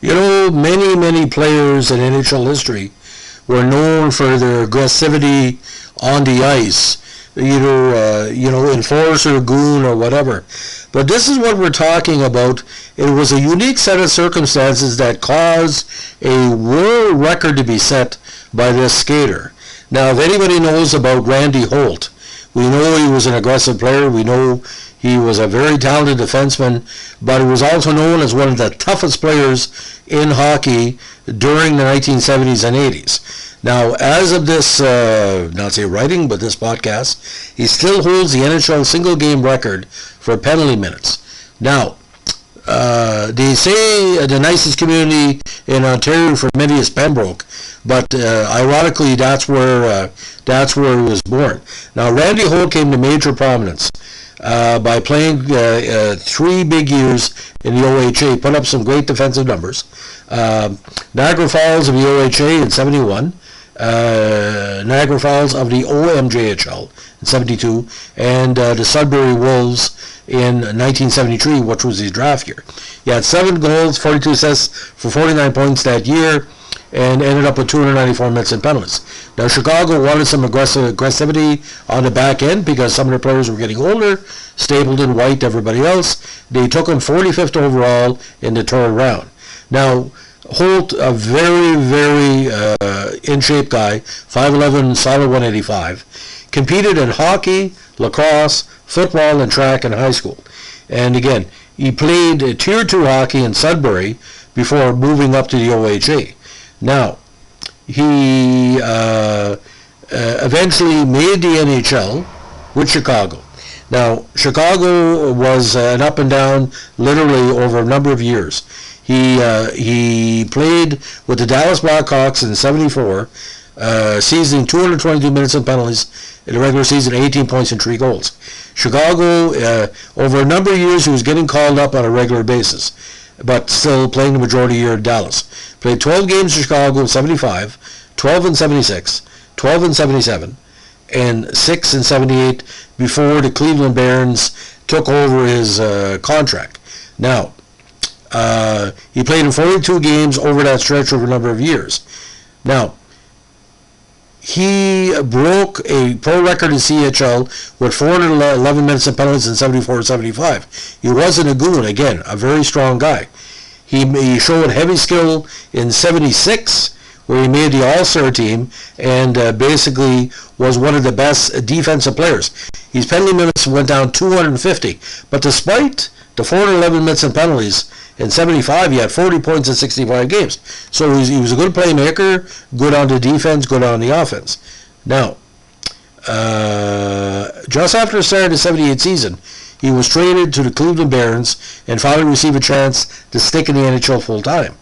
Many players in NHL history were known for their aggressivity on the ice, either enforcer, goon, or whatever. But this is what we're talking about. It was a unique set of circumstances that caused a world record to be set by this skater. Now, if anybody knows about Randy Holt, we know he was an aggressive player. We know he was a very talented defenseman, but he was also known as one of the toughest players in hockey during the 1970s and 80s. Now, as of this, not say writing, but this podcast, he still holds the NHL single-game record for penalty minutes. Now, they say the nicest community in Ontario for many is Pembroke, but ironically, that's where he was born. Now, Randy Holt came to major prominence by playing 3 big years in the OHA, put up some great defensive numbers. Niagara Falls of the OHA in 71, Niagara Falls of the OMJHL in 72, and the Sudbury Wolves in 1973, which was his draft year. He had 7 goals, 42 assists for 49 points that year, and ended up with 294 minutes in penalties. Now, Chicago wanted some aggressivity on the back end because some of their players were getting older, Stapleton, White, everybody else. They took him 45th overall in the third round. Now, Holt, a very in-shape guy, 5'11", solid 185, competed in hockey, lacrosse, football, and track in high school. And again, he played Tier 2 hockey in Sudbury before moving up to the OHA. Now, he eventually made the NHL with Chicago. Now, Chicago was an up and down literally over a number of years. He played with the Dallas Blackhawks in 74, seasoning 222 minutes in penalties in the regular season, 18 points and 3 goals. Chicago, over a number of years, he was getting called up on a regular basis, but still playing the majority year in Dallas. Played 12 games in Chicago in 75, 12 in 76, 12 in 77, and 6 in 78 before the Cleveland Barons took over his contract. Now, he played in 42 games over that stretch over a number of years. Now, he broke a pro record in CHL with 411 minutes in penalties in 74-75. He wasn't a goon, again, a very strong guy. He showed heavy skill in 76, where he made the All-Star team and basically was one of the best defensive players. His penalty minutes went down 250, but despite the 411 minutes in penalties, in 75, he had 40 points in 65 games. So he was a good playmaker, good on the defense, good on the offense. Now, just after the start of the 78 season, he was traded to the Cleveland Barons and finally received a chance to stick in the NHL full-time.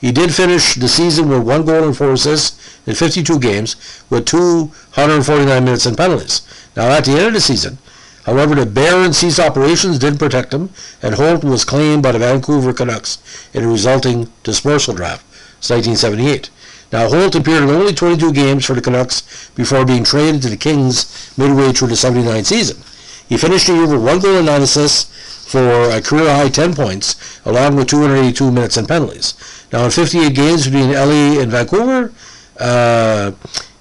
He did finish the season with 1 goal and 4 assists in 52 games with 249 minutes in penalties. Now, at the end of the season, however, the Barons ceased operations, didn't protect him, and Holt was claimed by the Vancouver Canucks in a resulting dispersal draft. It's 1978. Now, Holt appeared in only 22 games for the Canucks before being traded to the Kings midway through the 79 season. He finished the year with 1 goal and 9 assists for a career-high 10 points, along with 282 minutes in penalties. Now, in 58 games between LA and Vancouver,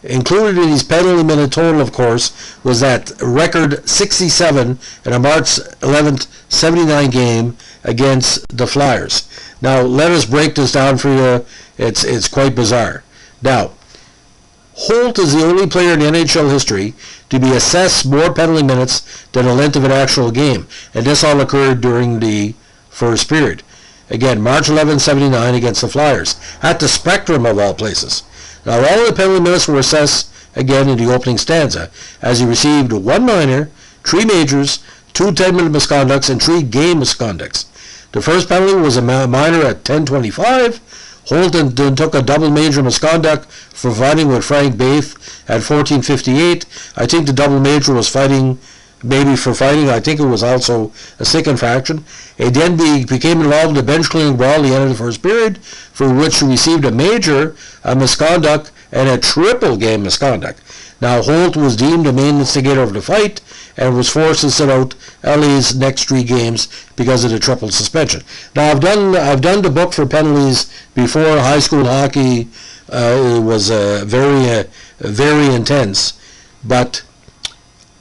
included in his penalty minute total, of course, was that record 67 in a March 11th, 79 game against the Flyers. Now, let us break this down for you. It's quite bizarre. Now, Holt is the only player in NHL history to be assessed more penalty minutes than the length of an actual game, and this all occurred during the first period. Again, March 11, 79 against the Flyers, at the Spectrum of all places. Now, all the penalty minutes were assessed again in the opening stanza, as he received 1 minor, 3 majors, 2 10-minute misconducts, and 3 game misconducts. The first penalty was a minor at 10:25. Holt then took a double major misconduct for fighting with Frank Baith at 14:58. I think the double major was fighting, maybe for fighting. I think it was also a stick infraction. He then became involved in a bench clearing brawl at the end of the first period, for which he received a major misconduct and a triple game misconduct. Now, Holt was deemed the main instigator of the fight and was forced to sit out LA's next 3 games because of the triple suspension. Now I've done the book for penalties before. High school hockey was very intense, but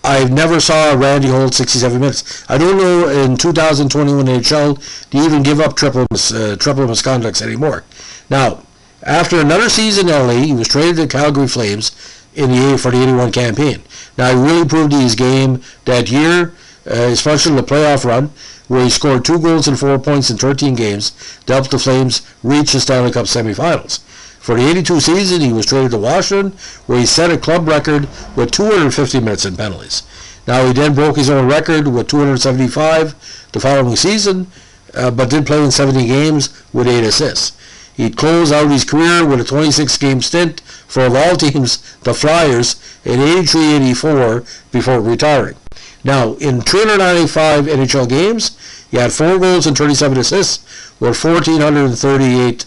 I never saw Randy Holt 67 minutes. I don't know in 2021 NHL do you even give up triple misconducts anymore. Now, after another season in LA, he was traded to Calgary Flames for the 81 campaign. Now, he really proved his game that year, especially the playoff run, where he scored 2 goals and 4 points in 13 games to help the Flames reach the Stanley Cup semifinals. For the 82 season, he was traded to Washington, where he set a club record with 250 minutes in penalties. Now, he then broke his own record with 275 the following season, but did play in 70 games with 8 assists. He closed out his career with a 26-game stint for, of all teams, the Flyers in 83-84 before retiring. Now, in 395 NHL games, he had 4 goals and 37 assists with 1,438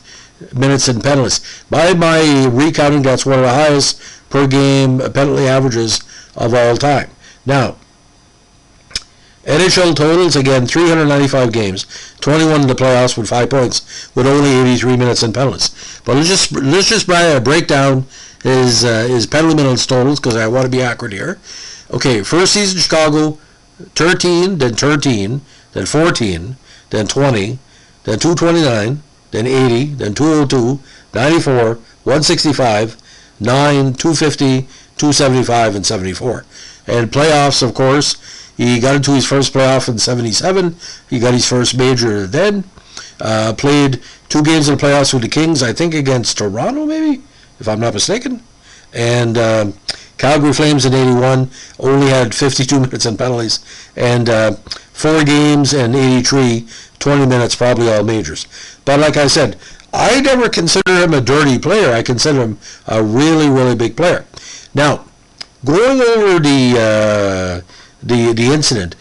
minutes in penalties. By my recounting, that's one of the highest per game penalty averages of all time. Now, NHL totals, again, 395 games, 21 in the playoffs with 5 points, with only 83 minutes in penalties. But let's just break down his penalty minutes totals, because I want to be accurate here. Okay, first season Chicago, 13, then 13, then 14, then 20, then 229, then 80, then 202, 94, 165, 9, 250, 275, and 74. And playoffs, of course, he got into his first playoff in 77. He got his first major then. Played 2 games in the playoffs with the Kings, I think against Toronto, maybe, if I'm not mistaken. And Calgary Flames in 81 only had 52 minutes in penalties. And 4 games in 83, 20 minutes, probably all majors. But like I said, I never consider him a dirty player. I consider him a really, really big player. Now, going over the incident,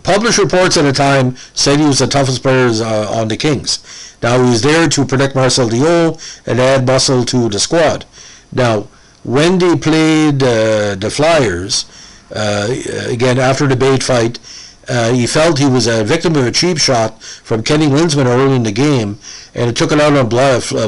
published reports at the time said he was the toughest player on the Kings. Now, he was there to protect Marcel Dion and add muscle to the squad. Now, when they played the Flyers, again, after the Bate fight, he felt he was a victim of a cheap shot from Kenny Linsman early in the game, and it took it out on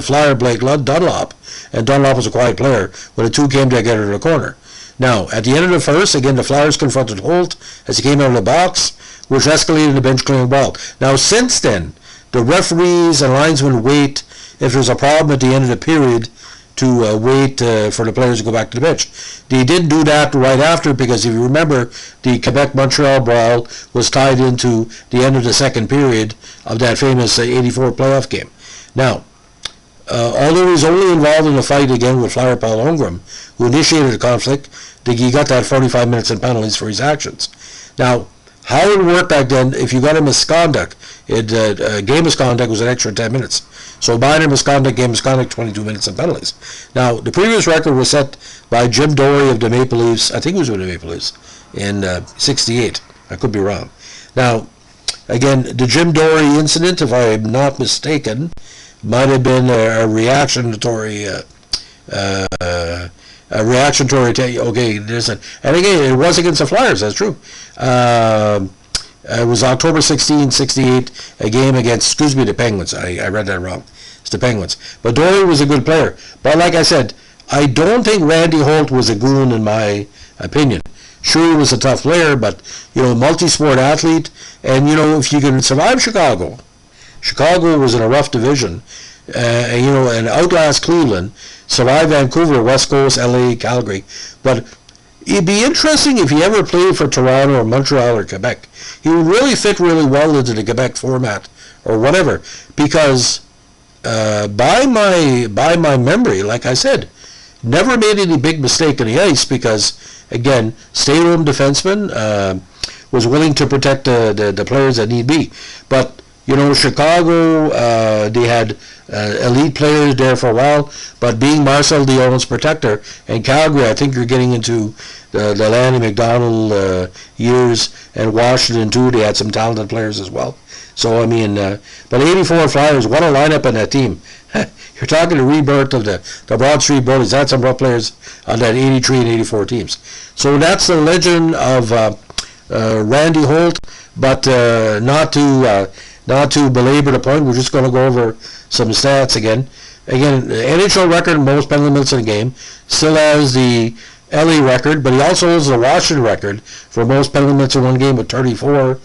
Flyer Blake Dunlop, and Dunlop was a quiet player when the two came together in the corner. Now, at the end of the first, again, the Flyers confronted Holt as he came out of the box, which escalated the bench clearing brawl. Now, since then, the referees and linesmen wait if there's a problem at the end of the period to wait for the players to go back to the bench. They didn't do that right after because, if you remember, the Quebec-Montreal brawl was tied into the end of the second period of that famous 84 playoff game. Now, although he was only involved in a fight again with Flyer Paul Holmgren, who initiated the conflict, he got that 45 minutes in penalties for his actions. Now, how it worked back then, if you got a misconduct, game misconduct was an extra 10 minutes. So minor misconduct, game misconduct, 22 minutes in penalties. Now, the previous record was set by Jim Dory of the Maple Leafs, I think it was with the Maple Leafs, in 68. I could be wrong. Now, again, the Jim Dory incident, if I'm not mistaken, might have been a reactionary okay, and again, it was against the Flyers, that's true. It was October 16, 68, a game against, the Penguins. I read that wrong. It's the Penguins. But Dory was a good player. But like I said, I don't think Randy Holt was a goon in my opinion. Sure, he was a tough player, but, multi-sport athlete. And, if you can survive Chicago was in a rough division, and outlast Cleveland, survive Vancouver, West Coast, LA, Calgary. But it'd be interesting if he ever played for Toronto or Montreal or Quebec. He would really fit really well into the Quebec format or whatever, because by my memory, like I said, never made any big mistake on the ice because, again, stay-at-home defenseman, was willing to protect the players that need be. But Chicago, they had elite players there for a while, but being Marcel Dion's protector, and Calgary, I think you're getting into the Lanny McDonald years, and Washington too, they had some talented players as well. So, but 84 Flyers, what a lineup in that team. You're talking the rebirth of the Broad Street Bullies. That's some rough players on that 83 and 84 teams. So that's the legend of Randy Holt, but not to belabor the point. We're just going to go over some stats again. Again, the NHL record most penalty minutes in a game, still has the LA record, but he also holds the Washington record for most penalty minutes in one game with 34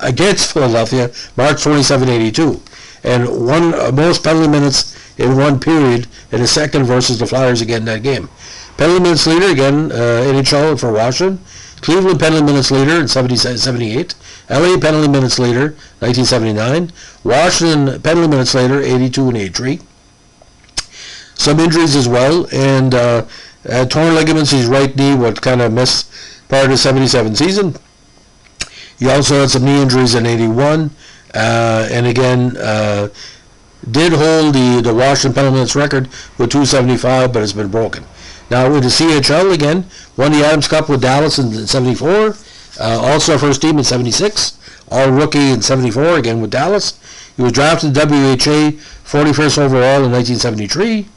against Philadelphia, March 27, 82. And most penalty minutes in one period in the second versus the Flyers again in that game. Penalty minutes leader, again, NHL for Washington. Cleveland penalty minutes leader in 78. LA penalty minutes leader, 1979. Washington penalty minutes leader, 82 and 83. Some injuries as well, and torn ligaments in his right knee, what kind of missed part of the 77 season. He also had some knee injuries in 81, and again, did hold the Washington penalty minutes record with 275, but it's been broken. Now with the CHL again, won the Adams Cup with Dallas in 74, also first team in 76, all rookie in 74 again with Dallas. He was drafted WHA 41st overall in 1973.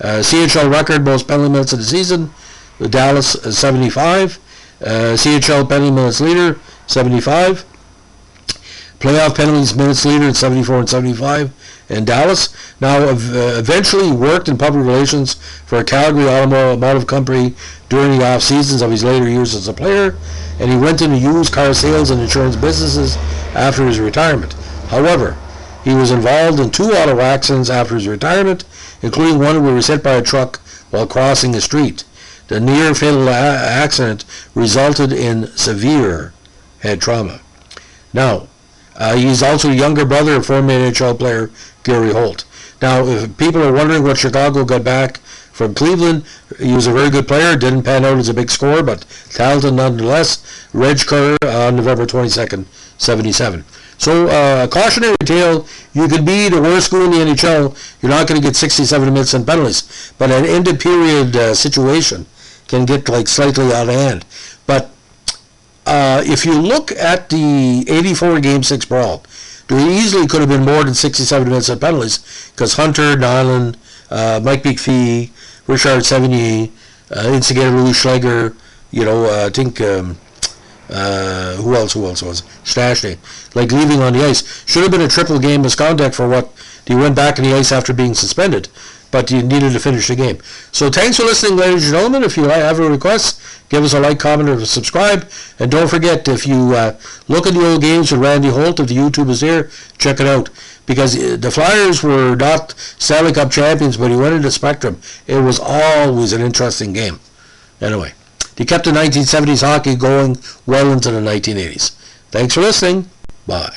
CHL record most penalty minutes of the season with Dallas 75. CHL penalty minutes leader 75. Playoff penalties minutes leader in 74 and 75 in Dallas. Now eventually worked in public relations for a Calgary automotive company during the off seasons of his later years as a player, and he went into used car sales and insurance businesses after his retirement. However, he was involved in 2 auto accidents after his retirement, including one where he was hit by a truck while crossing a street. The near-fatal accident resulted in severe head trauma. Now, he's also the younger brother of former NHL player Gary Holt. Now, if people are wondering what Chicago got back from Cleveland, he was a very good player, didn't pan out as a big scorer, but talented nonetheless. Reg Kerr on November 22nd, 77. So, a cautionary tale, you could be the worst goal in the NHL, you're not going to get 67 minutes in penalties, but an end-of-period situation can get like slightly out of hand. But if you look at the 84 Game 6 brawl, there easily could have been more than 67 minutes of penalties, because Hunter, Nyland, Mike McPhee, Richard Sevigny, instigator Louis Schlegel, I think, who else was Stashny, like leaving on the ice. Should have been a triple game misconduct for what he went back on the ice after being suspended, but you needed to finish the game. So thanks for listening, ladies and gentlemen. If you have a request, give us a like, comment, or subscribe. And don't forget, if you look at the old games with Randy Holt, if the YouTube is there, check it out. Because the Flyers were not Stanley Cup champions, but he went into Spectrum. It was always an interesting game. Anyway, they kept the 1970s hockey going well into the 1980s. Thanks for listening. Bye.